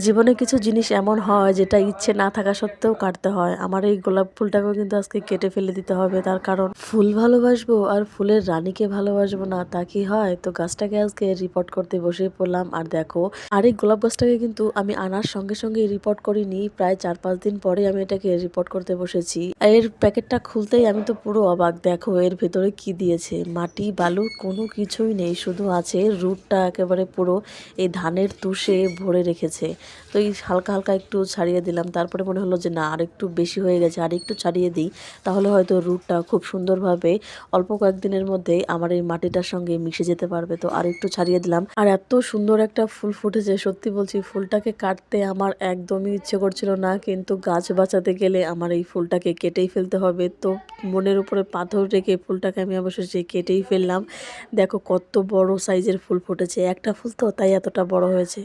জীবনে কিছু জিনিস এমন হয় যেটা ইচ্ছে না থাকা সত্ত্বেও কাটতে হয়। আমার এই গোলাপ ফুলটাকেও কিন্তু আজকে কেটে ফেলে দিতে হবে। তার কারণ ফুল ভালোবাসবো আর ফুলের রানীকে ভালোবাসবো না তা কি হয়? তো গাছটাকে আজকে রিপোর্ট করতে বসে পড়লাম। আর দেখো, আর এই গোলাপ গাছটাকে কিন্তু আমি আনার সঙ্গে রিপোর্ট করিনি। প্রায় ৪-৫ দিন পরে আমি এটাকে রিপোর্ট করতে বসেছি। এর প্যাকেটটা খুলতেই আমি তো পুরো অবাক। দেখো এর ভেতরে কি দিয়েছে? মাটি, বালু কোনো কিছুই নেই। শুধু আছে রুটটা একেবারে পুরো এই ধানের তুষে ভরে রেখেছে। তো এই হালকা একটু ছাড়িয়ে দিলাম। তারপরে মনে হলো যে না আরেকটু বেশি হয়ে গেছে, আরেকটু ছাড়িয়ে দিই। তাহলে হয়তো রুটটা খুব সুন্দরভাবে অল্প কয়েকদিনের মধ্যেই আমার এই মাটিটার সঙ্গে মিশে যেতে পারবে। তো আরেকটু ছাড়িয়ে দিলাম। আর এত সুন্দর একটা ফুল ফুটেছে, সত্যি বলছি ফুলটাকে কাটতে আমার একদমই ইচ্ছে করছিল না। কিন্তু গাছ বাঁচাতে গেলে আমার এই ফুলটাকে কেটেই ফেলতে হবে। তো মনের উপরে পাথর রেখে ফুলটাকে আমি অবশেষে কেটেই ফেললাম। দেখো কত বড় সাইজের ফুল ফুটেছে। একটা ফুল তো তাই এতটা বড় হয়েছে।